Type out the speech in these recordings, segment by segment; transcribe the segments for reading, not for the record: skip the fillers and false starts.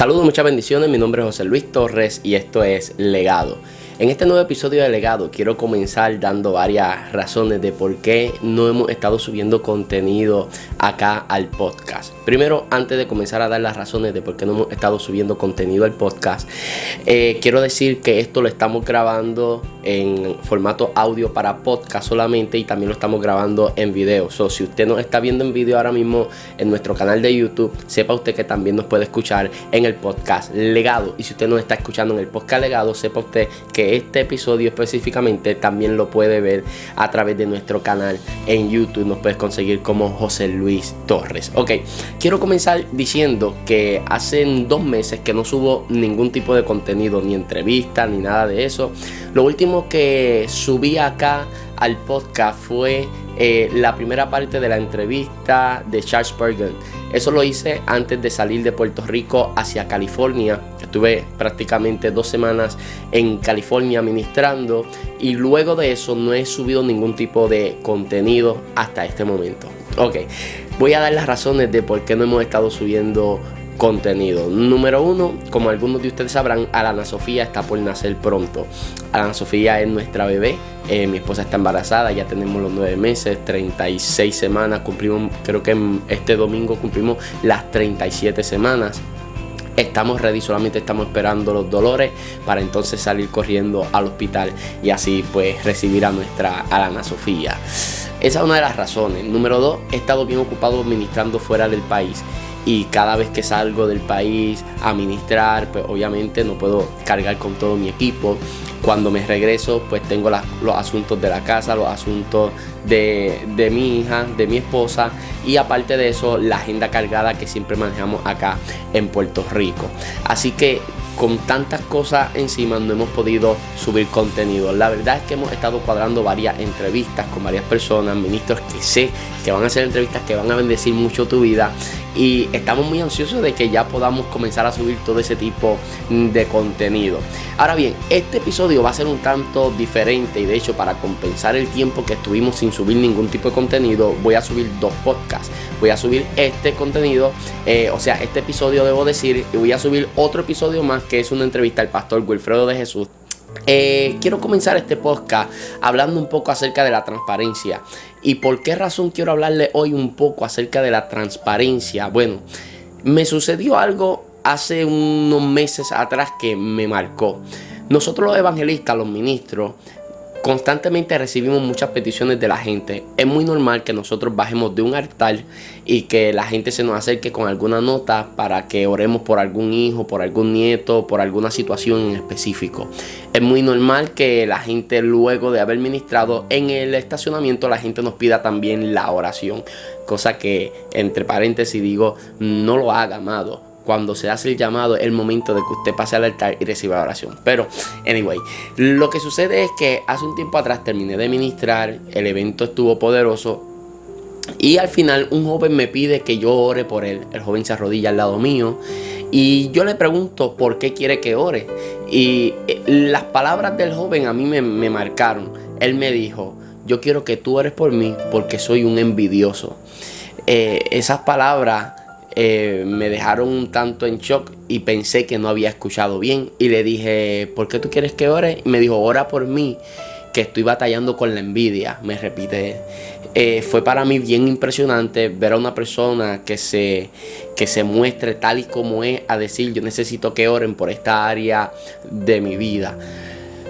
Saludos, muchas bendiciones, mi nombre es José Luis Torres y esto es Legado. En este nuevo episodio de Legado quiero comenzar dando varias razones de por qué no hemos estado subiendo contenido acá al podcast. Primero, antes de comenzar a dar las razones de por qué no hemos estado subiendo contenido al podcast, quiero decir que esto lo estamos grabando en formato audio para podcast solamente y también lo estamos grabando en video. Si usted nos está viendo en video ahora mismo en nuestro canal de YouTube, sepa usted que también nos puede escuchar en el podcast Legado. Y si usted nos está escuchando en el podcast Legado, sepa usted que este episodio específicamente también lo puede ver a través de nuestro canal en YouTube. Nos puedes conseguir como José Luis Torres. Ok, quiero comenzar diciendo que hace 2 meses que no subo ningún tipo de contenido, ni entrevista, ni nada de eso. Lo último que subí acá al podcast fue la primera parte de la entrevista de Charles Spurgeon. Eso lo hice antes de salir de Puerto Rico hacia California. Estuve prácticamente 2 semanas en California ministrando y luego de eso no he subido ningún tipo de contenido hasta este momento. Ok, voy a dar las razones de por qué no hemos estado subiendo contenido. Número 1, como algunos de ustedes sabrán, Alana Sofía está por nacer pronto. Alana Sofía es nuestra bebé. Mi esposa está embarazada, ya tenemos los 9 meses, 36 semanas. Cumplimos, creo que este domingo cumplimos las 37 semanas. Estamos ready, solamente estamos esperando los dolores para entonces salir corriendo al hospital y así pues recibir a nuestra Alana Sofía. Esa es una de las razones. Número 2, he estado bien ocupado ministrando fuera del país. Y cada vez que salgo del país a ministrar, pues obviamente no puedo cargar con todo mi equipo. Cuando me regreso, pues tengo los asuntos de la casa, los asuntos de mi hija, de mi esposa. Y aparte de eso, la agenda cargada que siempre manejamos acá en Puerto Rico. Así que con tantas cosas encima no hemos podido subir contenido. La verdad es que hemos estado cuadrando varias entrevistas con varias personas, ministros que sé que van a hacer entrevistas que van a bendecir mucho tu vida. Y estamos muy ansiosos de que ya podamos comenzar a subir todo ese tipo de contenido. Ahora bien, este episodio va a ser un tanto diferente y de hecho para compensar el tiempo que estuvimos sin subir ningún tipo de contenido, voy a subir 2 podcasts. Voy a subir este contenido, este episodio debo decir, y voy a subir otro episodio más que es una entrevista al pastor Wilfredo de Jesús. Quiero comenzar este podcast hablando un poco acerca de la transparencia. ¿Y por qué razón quiero hablarle hoy un poco acerca de la transparencia? Bueno, me sucedió algo hace unos meses atrás que me marcó. Nosotros los evangelistas, los ministros, constantemente recibimos muchas peticiones de la gente. Es muy normal que nosotros bajemos de un altar y que la gente se nos acerque con alguna nota para que oremos por algún hijo, por algún nieto, por alguna situación en específico. Es muy normal que la gente, luego de haber ministrado en el estacionamiento, la gente nos pida también la oración. Cosa que, entre paréntesis digo, no lo haga, amado. Cuando se hace el llamado es el momento de que usted pase al altar y reciba la oración. Pero, anyway, lo que sucede es que hace un tiempo atrás terminé de ministrar, el evento estuvo poderoso y al final un joven me pide que yo ore por él. El joven se arrodilla al lado mío y yo le pregunto por qué quiere que ore. Y las palabras del joven a mí me marcaron. Él me dijo: yo quiero que tú ores por mí porque soy un envidioso. Esas palabras me dejaron un tanto en shock y pensé que no había escuchado bien. Y le dije: ¿por qué tú quieres que ore? Y me dijo: ora por mí, que estoy batallando con la envidia. Me repite. Fue para mí bien impresionante ver a una persona que se muestre tal y como es, a decir: yo necesito que oren por esta área de mi vida.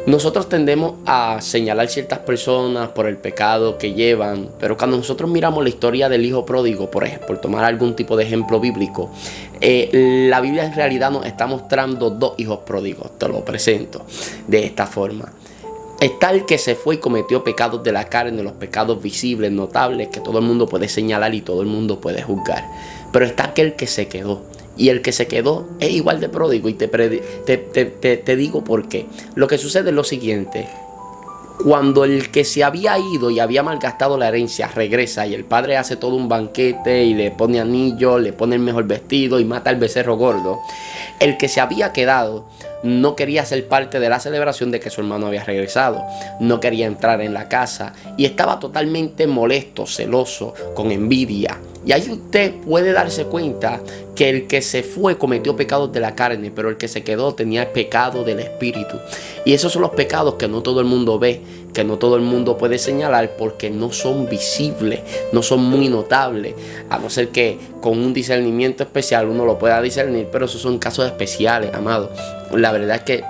Nosotros tendemos a señalar ciertas personas por el pecado que llevan, pero cuando nosotros miramos la historia del hijo pródigo, por ejemplo, por tomar algún tipo de ejemplo bíblico, la Biblia en realidad nos está mostrando 2 hijos pródigos. Te lo presento de esta forma. Está el que se fue y cometió pecados de la carne, los pecados visibles, notables, que todo el mundo puede señalar y todo el mundo puede juzgar. Pero está aquel que se quedó. Y el que se quedó es igual de pródigo. Y te digo por qué. Lo que sucede es lo siguiente. Cuando el que se había ido y había malgastado la herencia regresa y el padre hace todo un banquete y le pone anillo, le pone el mejor vestido y mata al becerro gordo, el que se había quedado no quería ser parte de la celebración de que su hermano había regresado. No quería entrar en la casa y estaba totalmente molesto, celoso, con envidia. Y ahí usted puede darse cuenta que el que se fue cometió pecados de la carne, pero el que se quedó tenía el pecado del espíritu. Y esos son los pecados que no todo el mundo ve, que no todo el mundo puede señalar porque no son visibles, no son muy notables, a no ser que con un discernimiento especial uno lo pueda discernir, pero esos son casos especiales, amado. La verdad es que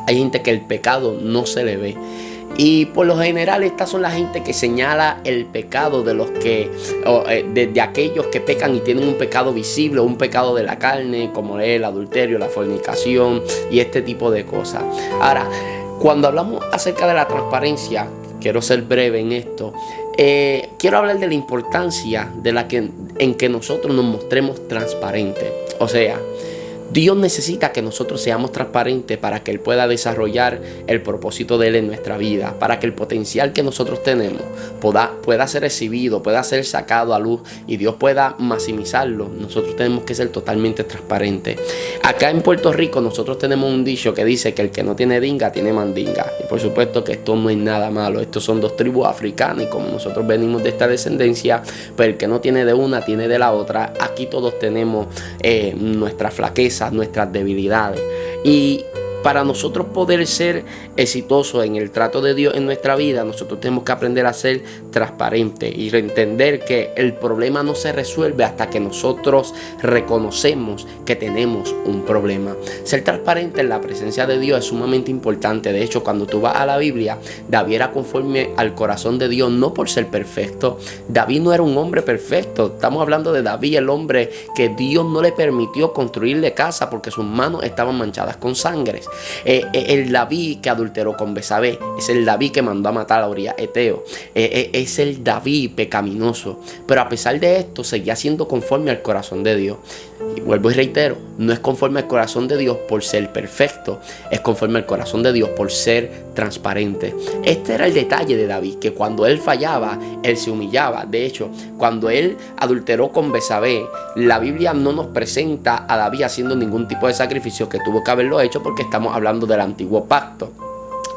hay gente que el pecado no se le ve. Y por lo general estas son la gente que señala el pecado de los que de aquellos que pecan y tienen un pecado visible, un pecado de la carne, como el adulterio, la fornicación y este tipo de cosas. Ahora, cuando hablamos acerca de la transparencia, quiero ser breve en esto. Quiero hablar de la importancia en que nosotros nos mostremos transparentes. O sea, Dios necesita que nosotros seamos transparentes para que Él pueda desarrollar el propósito de Él en nuestra vida, para que el potencial que nosotros tenemos pueda ser recibido, pueda ser sacado a luz y Dios pueda maximizarlo. Nosotros tenemos que ser totalmente transparentes. Acá en Puerto Rico nosotros tenemos un dicho que dice que el que no tiene dinga tiene mandinga. Y por supuesto que esto no es nada malo. Estos son dos tribus africanas y como nosotros venimos de esta descendencia, pues el que no tiene de una tiene de la otra. Aquí todos tenemos nuestra flaqueza, nuestras debilidades, y para nosotros poder ser exitosos en el trato de Dios en nuestra vida, nosotros tenemos que aprender a ser transparentes y entender que el problema no se resuelve hasta que nosotros reconocemos que tenemos un problema. Ser transparente en la presencia de Dios es sumamente importante. De hecho, cuando tú vas a la Biblia, David era conforme al corazón de Dios, no por ser perfecto. David no era un hombre perfecto. Estamos hablando de David, el hombre que Dios no le permitió construirle casa porque sus manos estaban manchadas con sangre. El David que adulteró con Betsabé, es el David que mandó a matar a Urías Eteo, es el David pecaminoso, pero a pesar de esto seguía siendo conforme al corazón de Dios. Y vuelvo y reitero, no es conforme al corazón de Dios por ser perfecto, es conforme al corazón de Dios por ser transparente. Este era el detalle de David, que cuando él fallaba, él se humillaba. De hecho, cuando él adulteró con Betsabé, la Biblia no nos presenta a David haciendo ningún tipo de sacrificio, que tuvo que haberlo hecho porque estamos hablando del antiguo pacto.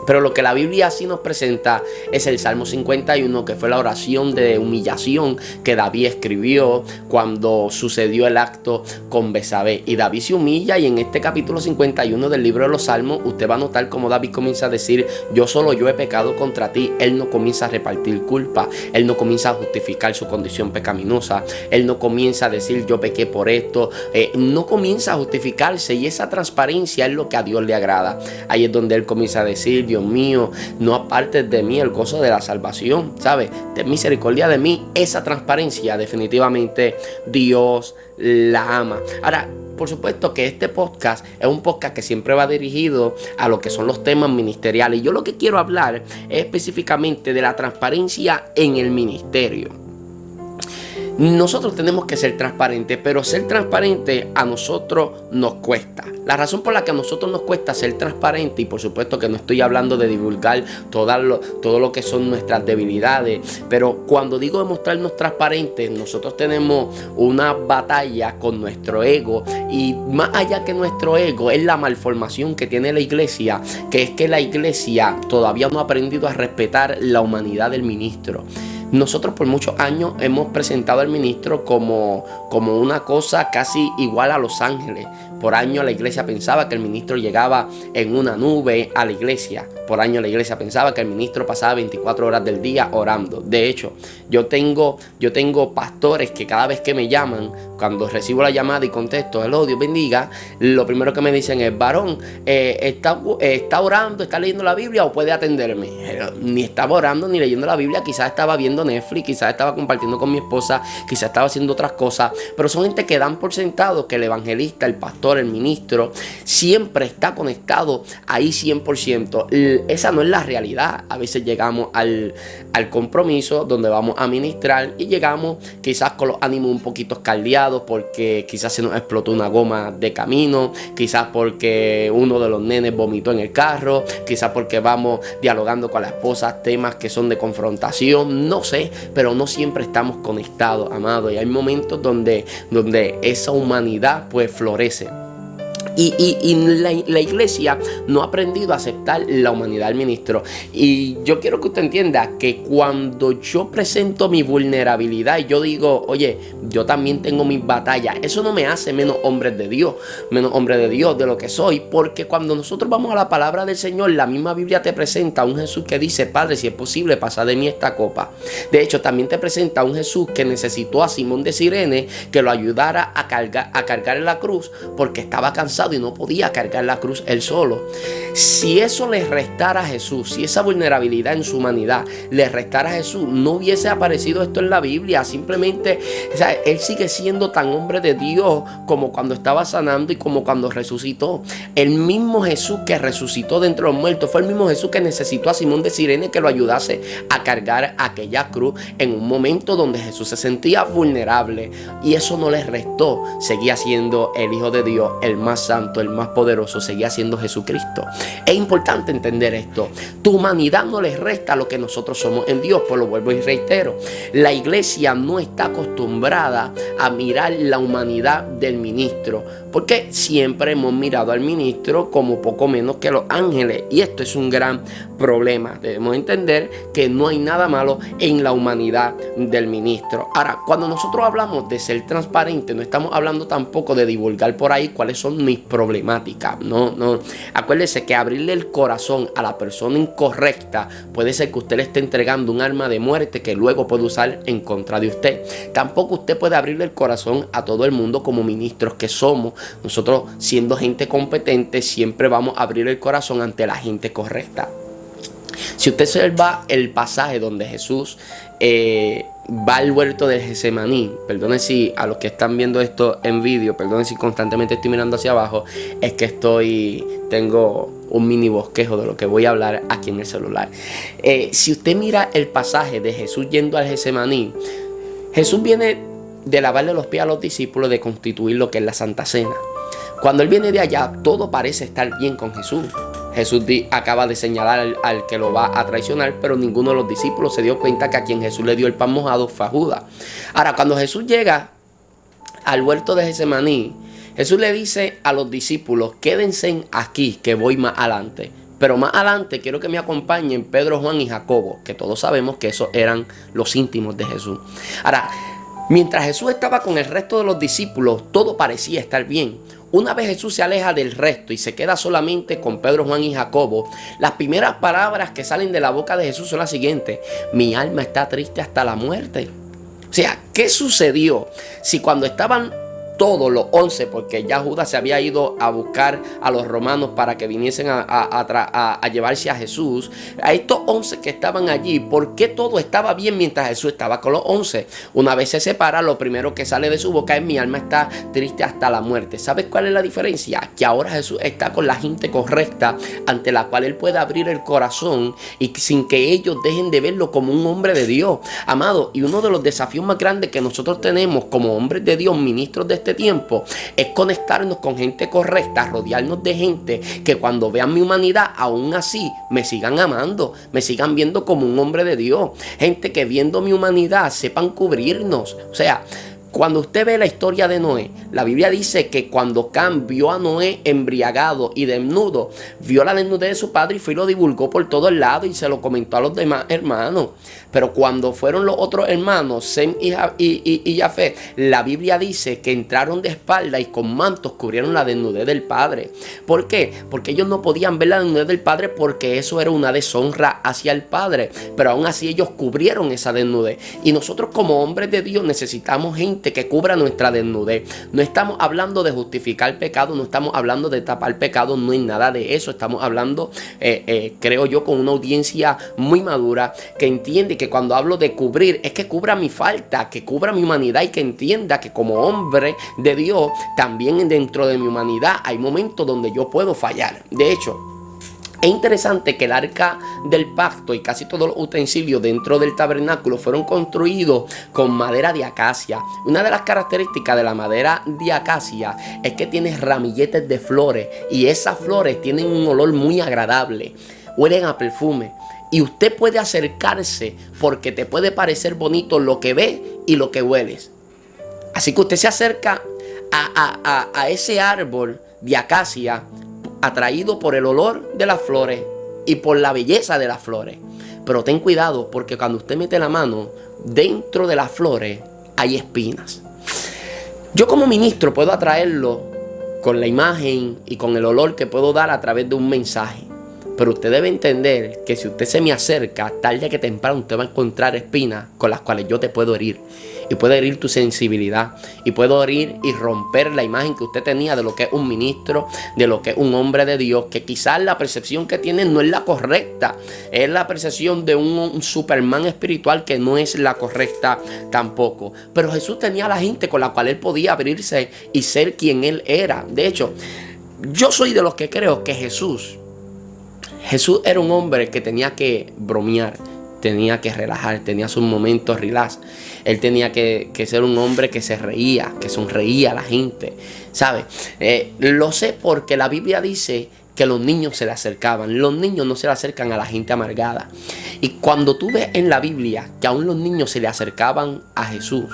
Pero lo que la Biblia sí nos presenta es el Salmo 51, que fue la oración de humillación que David escribió cuando sucedió el acto con Betsabé. Y David se humilla, y en este capítulo 51 del libro de los Salmos usted va a notar cómo David comienza a decir: yo he pecado contra ti. Él no comienza a repartir culpa, él no comienza a justificar su condición pecaminosa, él no comienza a decir yo pequé por esto, no comienza a justificarse, y esa transparencia es lo que a Dios le agrada. Ahí es donde él comienza a decir: Dios mío, no apartes de mí el gozo de la salvación, ¿sabes? Ten misericordia de mí. Esa transparencia definitivamente Dios la ama. Ahora, por supuesto que este podcast es un podcast que siempre va dirigido a lo que son los temas ministeriales. Y yo lo que quiero hablar es específicamente de la transparencia en el ministerio. Nosotros tenemos que ser transparentes, pero ser transparente a nosotros nos cuesta. La razón por la que a nosotros nos cuesta ser transparente, y por supuesto que no estoy hablando de divulgar todo lo que son nuestras debilidades, pero cuando digo de mostrarnos transparentes, nosotros tenemos una batalla con nuestro ego, y más allá que nuestro ego es la malformación que tiene la iglesia, que es que la iglesia todavía no ha aprendido a respetar la humanidad del ministro. Nosotros por muchos años hemos presentado al ministro como una cosa casi igual a los ángeles. Por años la iglesia pensaba que el ministro llegaba en una nube a la iglesia. Por años la iglesia pensaba que el ministro pasaba 24 horas del día orando. De hecho, yo tengo pastores que cada vez que me llaman, cuando recibo la llamada y contesto, hello, Dios bendiga, lo primero que me dicen es: varón, ¿está orando, está leyendo la Biblia o puede atenderme? Ni estaba orando ni leyendo la Biblia, quizás estaba viendo Netflix, quizás estaba compartiendo con mi esposa, quizás estaba haciendo otras cosas, pero son gente que dan por sentado que el evangelista, el pastor, el ministro siempre está conectado ahí 100%. Esa no es la realidad. A veces llegamos al compromiso donde vamos a ministrar y llegamos quizás con los ánimos un poquito escaldeados porque quizás se nos explotó una goma de camino, quizás porque uno de los nenes vomitó en el carro, quizás porque vamos dialogando con la esposa temas que son de confrontación, no sé, pero no siempre estamos conectados, amados, y hay momentos donde esa humanidad pues florece. Y la iglesia no ha aprendido a aceptar la humanidad del ministro. Y yo quiero que usted entienda que cuando yo presento mi vulnerabilidad y yo digo, oye, yo también tengo mis batallas, eso no me hace menos hombre de Dios de lo que soy. Porque cuando nosotros vamos a la palabra del Señor, la misma Biblia te presenta a un Jesús que dice, Padre, si es posible, pasa de mí esta copa. De hecho, también te presenta a un Jesús que necesitó a Simón de Cirene que lo ayudara a cargar en la cruz porque estaba cansado y no podía cargar la cruz él solo. Si eso le restara a Jesús, si esa vulnerabilidad en su humanidad le restara a Jesús, no hubiese aparecido esto en la Biblia. Simplemente, o sea, él sigue siendo tan hombre de Dios como cuando estaba sanando y como cuando resucitó. El mismo Jesús que resucitó de entre los muertos fue el mismo Jesús que necesitó a Simón de Cirene que lo ayudase a cargar aquella cruz en un momento donde Jesús se sentía vulnerable, y eso no le restó. Seguía siendo el Hijo de Dios, el más santo, el más poderoso, seguía siendo Jesucristo. Es importante entender esto. Tu humanidad no le resta lo que nosotros somos en Dios. Pues lo vuelvo y reitero, la iglesia no está acostumbrada a mirar la humanidad del ministro, porque siempre hemos mirado al ministro como poco menos que los ángeles, y esto es un gran problema. Debemos entender que no hay nada malo en la humanidad del ministro. Ahora, cuando nosotros hablamos de ser transparente, no estamos hablando tampoco de divulgar por ahí cuáles son mis problemáticas. No. Acuérdese que abrirle el corazón a la persona incorrecta puede ser que usted le esté entregando un arma de muerte que luego puede usar en contra de usted. Tampoco usted puede abrirle el corazón a todo el mundo como ministros que somos. Nosotros, siendo gente competente, siempre vamos a abrir el corazón ante la gente correcta. Si usted observa el pasaje donde Jesús va al huerto del Getsemaní, perdone si a los que están viendo esto en vídeo, perdone si constantemente estoy mirando hacia abajo, es que tengo un mini bosquejo de lo que voy a hablar aquí en el celular. Si usted mira el pasaje de Jesús yendo al Getsemaní, Jesús viene de lavarle los pies a los discípulos, de constituir lo que es la Santa Cena. Cuando él viene de allá, todo parece estar bien con Jesús. Jesús acaba de señalar al que lo va a traicionar, pero ninguno de los discípulos se dio cuenta que a quien Jesús le dio el pan mojado fue a Judas. Ahora, cuando Jesús llega al huerto de Getsemaní, Jesús le dice a los discípulos, quédense aquí que voy más adelante. Pero más adelante quiero que me acompañen Pedro, Juan y Jacobo, que todos sabemos que esos eran los íntimos de Jesús. Ahora, mientras Jesús estaba con el resto de los discípulos, todo parecía estar bien. Una vez Jesús se aleja del resto y se queda solamente con Pedro, Juan y Jacobo, las primeras palabras que salen de la boca de Jesús son las siguientes: mi alma está triste hasta la muerte. O sea, ¿qué sucedió? Si cuando estaban todos los 11, porque ya Judas se había ido a buscar a los romanos para que viniesen a llevarse a Jesús, a estos 11 que estaban allí, ¿por qué todo estaba bien mientras Jesús estaba con los 11? Una vez se separa, lo primero que sale de su boca es: mi alma está triste hasta la muerte. ¿Sabes cuál es la diferencia? Que ahora Jesús está con la gente correcta, ante la cual él puede abrir el corazón y sin que ellos dejen de verlo como un hombre de Dios. Amado, y uno de los desafíos más grandes que nosotros tenemos como hombres de Dios, ministros de este tiempo, es conectarnos con gente correcta, rodearnos de gente que cuando vean mi humanidad, aún así me sigan amando, me sigan viendo como un hombre de Dios. Gente que viendo mi humanidad sepan cubrirnos. O sea, cuando usted ve la historia de Noé, la Biblia dice que cuando Cam vio a Noé embriagado y desnudo, vio la desnudez de su padre y fue y lo divulgó por todo el lado y se lo comentó a los demás hermanos. Pero cuando fueron los otros hermanos, Sem y Jafet, la Biblia dice que entraron de espalda y con mantos cubrieron la desnudez del padre. ¿Por qué? Porque ellos no podían ver la desnudez del padre, porque eso era una deshonra hacia el padre. Pero aún así ellos cubrieron esa desnudez. Y nosotros como hombres de Dios necesitamos gente que cubra nuestra desnudez. No estamos hablando de justificar pecado, no estamos hablando de tapar pecado, no hay nada de eso. Estamos hablando, creo yo, con una audiencia muy madura que entiende que cuando hablo de cubrir, es que cubra mi falta, que cubra mi humanidad y que entienda que como hombre de Dios, también dentro de mi humanidad hay momentos donde yo puedo fallar. De hecho, es interesante que el arca del pacto y casi todos los utensilios dentro del tabernáculo fueron construidos con madera de acacia. Una de las características de la madera de acacia es que tiene ramilletes de flores, y esas flores tienen un olor muy agradable, huelen a perfume. Y usted puede acercarse porque te puede parecer bonito lo que ve y lo que hueles. Así que usted se acerca a ese árbol de acacia atraído por el olor de las flores y por la belleza de las flores. Pero ten cuidado, porque cuando usted mete la mano dentro de las flores hay espinas. Yo como ministro puedo atraerlo con la imagen y con el olor que puedo dar a través de un mensaje. Pero usted debe entender que si usted se me acerca, tarde que temprano usted va a encontrar espinas con las cuales yo te puedo herir. Y puedo herir tu sensibilidad. Y puedo herir y romper la imagen que usted tenía de lo que es un ministro, de lo que es un hombre de Dios. Que quizás la percepción que tiene no es la correcta. Es la percepción de un Superman espiritual que no es la correcta tampoco. Pero Jesús tenía a la gente con la cual él podía abrirse y ser quien él era. De hecho, yo soy de los que creo que Jesús era un hombre que tenía que bromear, tenía que relajar, tenía sus momentos relax. Él tenía que ser un hombre que se reía, que sonreía a la gente, ¿sabe? Lo sé porque la Biblia dice que los niños se le acercaban. Los niños no se le acercan a la gente amargada. Y cuando tú ves en la Biblia que aún los niños se le acercaban a Jesús,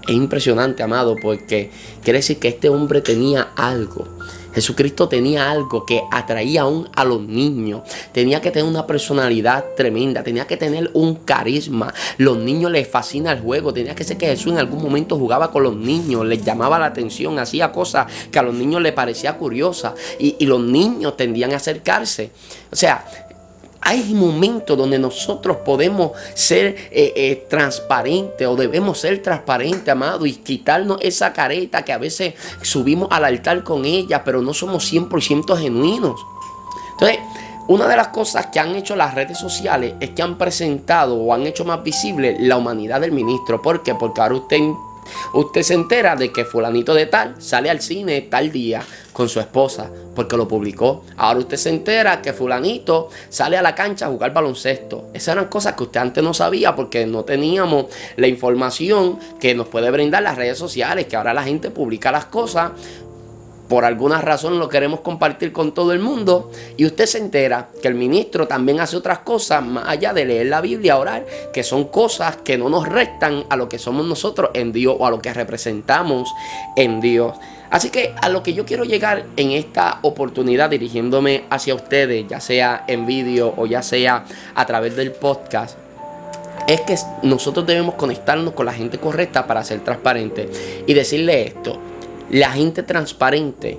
es impresionante, amado, porque quiere decir que este hombre tenía algo. Jesucristo tenía algo que atraía aún a los niños. Tenía que tener una personalidad tremenda. Tenía que tener un carisma. Los niños les fascina el juego. Tenía que ser que Jesús en algún momento jugaba con los niños. Les llamaba la atención. Hacía cosas que a los niños les parecía curiosas. Y los niños tendían a acercarse. O sea, hay momentos donde nosotros podemos ser transparentes o debemos ser transparentes, amado, y quitarnos esa careta que a veces subimos al altar con ella, pero no somos 100% genuinos. Entonces, una de las cosas que han hecho las redes sociales es que han presentado o han hecho más visible la humanidad del ministro. ¿Por qué? Porque ahora usted se entera de que fulanito de tal sale al cine tal día con su esposa porque lo publicó. Ahora usted se entera que fulanito sale a la cancha a jugar baloncesto. Esas eran cosas que usted antes no sabía porque no teníamos la información que nos puede brindar las redes sociales, que ahora la gente publica las cosas. Por alguna razón lo queremos compartir con todo el mundo y usted se entera que el ministro también hace otras cosas más allá de leer la Biblia, orar, que son cosas que no nos restan a lo que somos nosotros en Dios o a lo que representamos en Dios. Así que a lo que yo quiero llegar en esta oportunidad dirigiéndome hacia ustedes, ya sea en vídeo o ya sea a través del podcast, es que nosotros debemos conectarnos con la gente correcta para ser transparentes y decirle esto. La gente transparente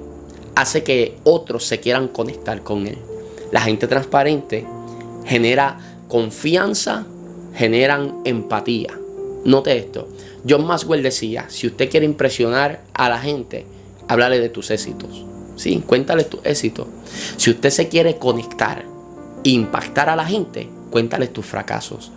hace que otros se quieran conectar con él. La gente transparente genera confianza, generan empatía. Note esto. John Maxwell decía, si usted quiere impresionar a la gente, háblale de tus éxitos. Sí, cuéntale tus éxitos. Si usted se quiere conectar e impactar a la gente, cuéntale tus fracasos.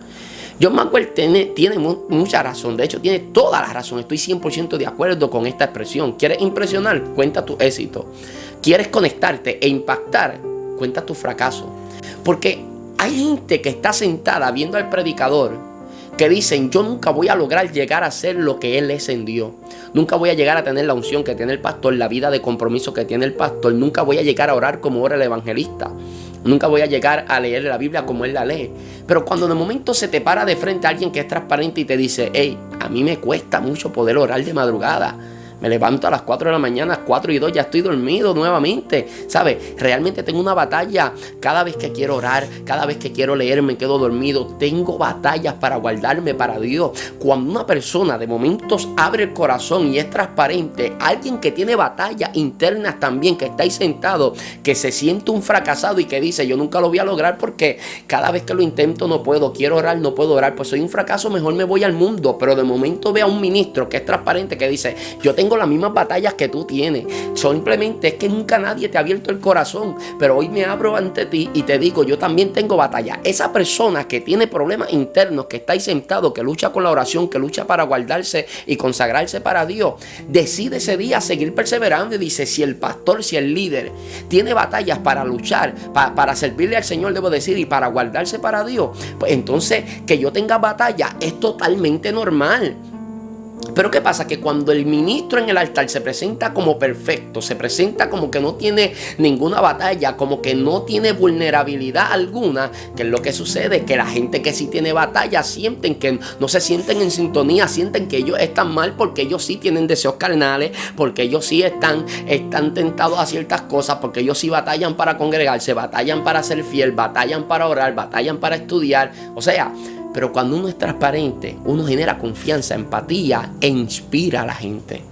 John Maxwell tiene mucha razón. De hecho, tiene toda la razón. Estoy 100% de acuerdo con esta expresión. ¿Quieres impresionar? Cuenta tu éxito. ¿Quieres conectarte e impactar? Cuenta tu fracaso. Porque hay gente que está sentada viendo al predicador que dicen, yo nunca voy a lograr llegar a ser lo que él es en Dios. Nunca voy a llegar a tener la unción que tiene el pastor, la vida de compromiso que tiene el pastor. Nunca voy a llegar a orar como ora el evangelista. Nunca voy a llegar a leer la Biblia como él la lee. Pero cuando de momento se te para de frente a alguien que es transparente y te dice, hey, a mí me cuesta mucho poder orar de madrugada. Me levanto a las 4 de la mañana, 4 y 2, ya estoy dormido nuevamente. ¿Sabes? Realmente tengo una batalla. Cada vez que quiero orar, cada vez que quiero leer, me quedo dormido. Tengo batallas para guardarme para Dios. Cuando una persona de momentos abre el corazón y es transparente, alguien que tiene batallas internas también, que está ahí sentado, que se siente un fracasado y que dice, yo nunca lo voy a lograr porque cada vez que lo intento no puedo. Quiero orar, no puedo orar. Pues soy un fracaso, mejor me voy al mundo. Pero de momento ve a un ministro que es transparente, que dice, yo tengo las mismas batallas que tú tienes. Simplemente es que nunca nadie te ha abierto el corazón, pero hoy me abro ante ti y te digo, yo también tengo batallas. Esa persona que tiene problemas internos, que está ahí sentado, que lucha con la oración, que lucha para guardarse y consagrarse para Dios, decide ese día seguir perseverando y dice, si el pastor, si el líder tiene batallas para luchar, para servirle al Señor, debo decir, y para guardarse para Dios, pues entonces que yo tenga batalla es totalmente normal. Pero ¿qué pasa? Que cuando el ministro en el altar se presenta como perfecto, se presenta como que no tiene ninguna batalla, como que no tiene vulnerabilidad alguna, ¿qué es lo que sucede? Que la gente que sí tiene batalla sienten que no se sienten en sintonía, sienten que ellos están mal porque ellos sí tienen deseos carnales, porque ellos sí están tentados a ciertas cosas, porque ellos sí batallan para congregarse, batallan para ser fiel, batallan para orar, batallan para estudiar. O sea, pero cuando uno es transparente, uno genera confianza, empatía e inspira a la gente.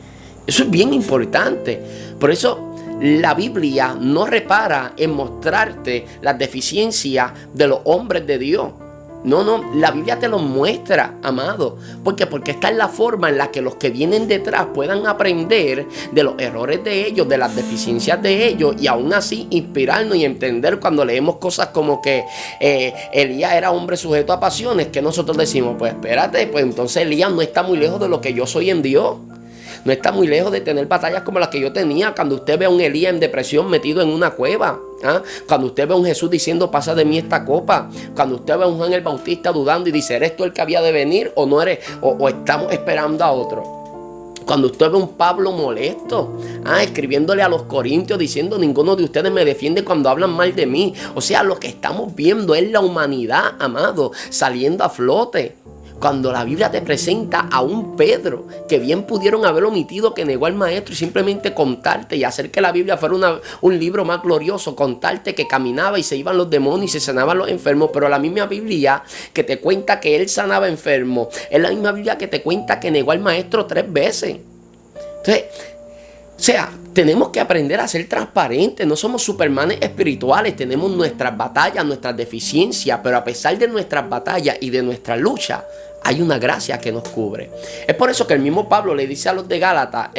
Eso es bien importante. Por eso la Biblia no repara en mostrarte las deficiencias de los hombres de Dios. No, la Biblia te lo muestra, amado. ¿Por qué? Porque esta es la forma en la que los que vienen detrás puedan aprender de los errores de ellos, de las deficiencias de ellos, y aún así inspirarnos y entender cuando leemos cosas como que Elías era hombre sujeto a pasiones, que nosotros decimos, pues espérate, pues entonces Elías no está muy lejos de lo que yo soy en Dios. No está muy lejos de tener batallas como las que yo tenía. Cuando usted ve a un Elías en depresión metido en una cueva. Cuando usted ve a un Jesús diciendo, pasa de mí esta copa. Cuando usted ve a un Juan el Bautista dudando y dice, ¿eres tú el que había de venir o no eres? O estamos esperando a otro. Cuando usted ve a un Pablo molesto, escribiéndole a los corintios diciendo, ninguno de ustedes me defiende cuando hablan mal de mí. O sea, lo que estamos viendo es la humanidad, amado, saliendo a flote. Cuando la Biblia te presenta a un Pedro que bien pudieron haber omitido, que negó al maestro, y simplemente contarte y hacer que la Biblia fuera un libro más glorioso, contarte que caminaba y se iban los demonios y se sanaban los enfermos, pero la misma Biblia que te cuenta que él sanaba enfermos, es la misma Biblia que te cuenta que negó al maestro 3 veces. Entonces, o sea, tenemos que aprender a ser transparentes. No somos supermanes espirituales. Tenemos nuestras batallas, nuestras deficiencias. Pero a pesar de nuestras batallas y de nuestra lucha, hay una gracia que nos cubre. Es por eso que el mismo Pablo le dice a los de Gálatas,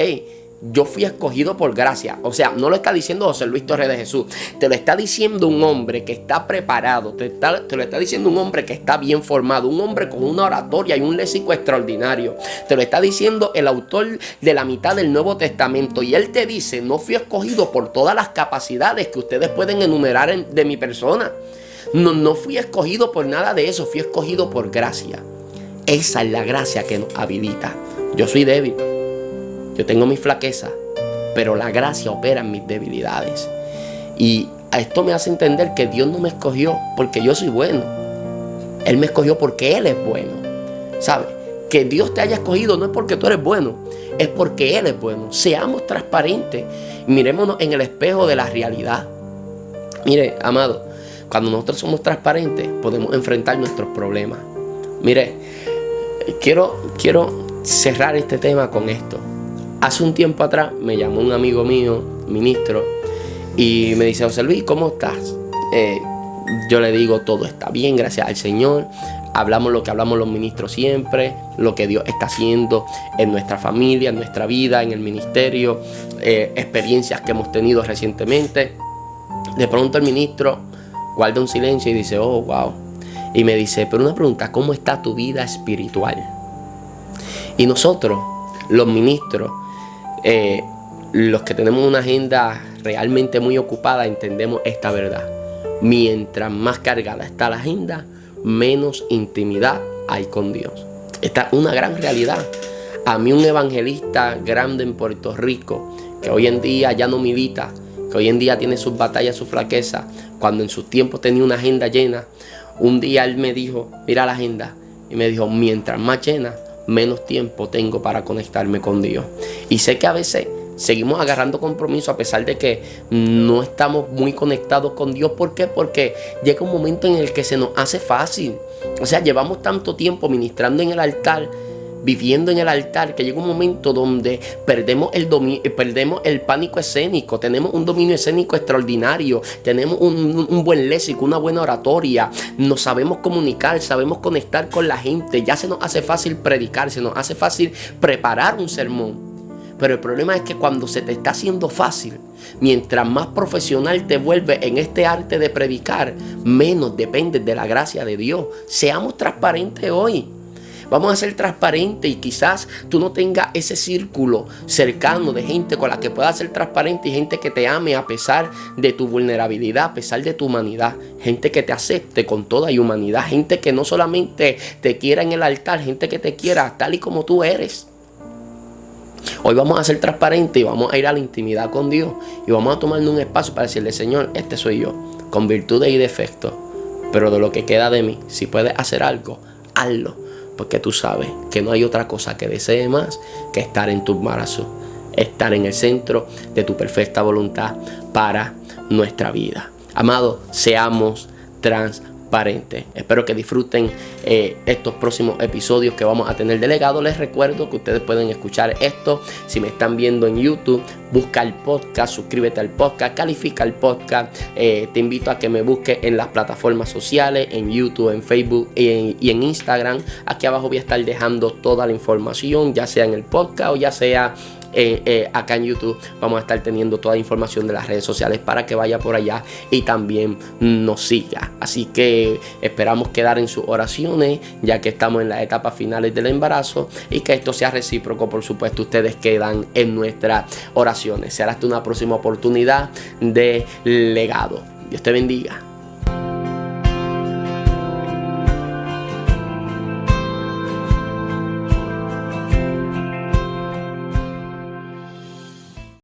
yo fui escogido por gracia. O sea, no lo está diciendo José Luis Torres de Jesús. Te lo está diciendo un hombre que está preparado. Te lo está diciendo un hombre que está bien formado. Un hombre con una oratoria y un léxico extraordinario. Te lo está diciendo el autor de la mitad del Nuevo Testamento. Y él te dice, no fui escogido por todas las capacidades que ustedes pueden enumerar de mi persona. No fui escogido por nada de eso. Fui escogido por gracia. Esa es la gracia que nos habilita. Yo soy débil. Yo tengo mis flaquezas, pero la gracia opera en mis debilidades. Y a esto me hace entender que Dios no me escogió porque yo soy bueno. Él me escogió porque Él es bueno. ¿Sabes? Que Dios te haya escogido no es porque tú eres bueno, es porque Él es bueno. Seamos transparentes. Mirémonos en el espejo de la realidad. Mire, amado, cuando nosotros somos transparentes, podemos enfrentar nuestros problemas. Mire, quiero cerrar este tema con esto. Hace un tiempo atrás me llamó un amigo mío, ministro, y me dice, José Luis, ¿cómo estás? Yo le digo, todo está bien, gracias al Señor. Hablamos lo que hablamos los ministros siempre, lo que Dios está haciendo en nuestra familia, en nuestra vida, en el ministerio, experiencias que hemos tenido recientemente. De pronto el ministro guarda un silencio y dice, oh, wow. Y me dice, pero una pregunta, ¿cómo está tu vida espiritual? Y nosotros, los ministros, los que tenemos una agenda realmente muy ocupada, entendemos esta verdad. Mientras más cargada está la agenda, menos intimidad hay con Dios. Esta es una gran realidad. A mí un evangelista grande en Puerto Rico, que hoy en día ya no milita, que hoy en día tiene sus batallas, sus flaquezas, cuando en sus tiempos tenía una agenda llena, un día él me dijo, mira la agenda, y me dijo, mientras más llena, menos tiempo tengo para conectarme con Dios. Y sé que a veces seguimos agarrando compromiso a pesar de que no estamos muy conectados con Dios. ¿Por qué? Porque llega un momento en el que se nos hace fácil. O sea, llevamos tanto tiempo ministrando en el altar, viviendo en el altar, que llega un momento donde perdemos el pánico escénico. Tenemos un dominio escénico extraordinario, tenemos un buen léxico, una buena oratoria, nos sabemos comunicar, sabemos conectar con la gente, ya se nos hace fácil predicar, se nos hace fácil preparar un sermón. Pero el problema es que cuando se te está haciendo fácil, mientras más profesional te vuelves en este arte de predicar, menos dependes de la gracia de Dios. Seamos transparentes hoy. Vamos a ser transparentes, y quizás tú no tengas ese círculo cercano de gente con la que puedas ser transparente, y gente que te ame a pesar de tu vulnerabilidad, a pesar de tu humanidad. Gente que te acepte con toda humanidad. Gente que no solamente te quiera en el altar, gente que te quiera tal y como tú eres. Hoy vamos a ser transparentes y vamos a ir a la intimidad con Dios y vamos a tomarnos un espacio para decirle: Señor, este soy yo, con virtudes y defectos, pero de lo que queda de mí, si puedes hacer algo, hazlo, porque tú sabes que no hay otra cosa que desee más que estar en tus brazos, estar en el centro de tu perfecta voluntad para nuestra vida. Amados, seamos transparentes. Espero que disfruten estos próximos episodios que vamos a tener de Legado. Les recuerdo que ustedes pueden escuchar esto si me están viendo en YouTube. Busca el podcast, suscríbete al podcast, califica el podcast. Te invito a que me busques en las plataformas sociales, en YouTube, en Facebook y en Instagram. Aquí abajo voy a estar dejando toda la información, ya sea en el podcast o ya sea acá en YouTube. Vamos a estar teniendo toda la información de las redes sociales para que vaya por allá y también nos siga. Así que esperamos quedar en sus oraciones, ya que estamos en las etapas finales del embarazo, y que esto sea recíproco. Por supuesto, ustedes quedan en nuestras oraciones. Será hasta una próxima oportunidad de Legado. Dios te bendiga.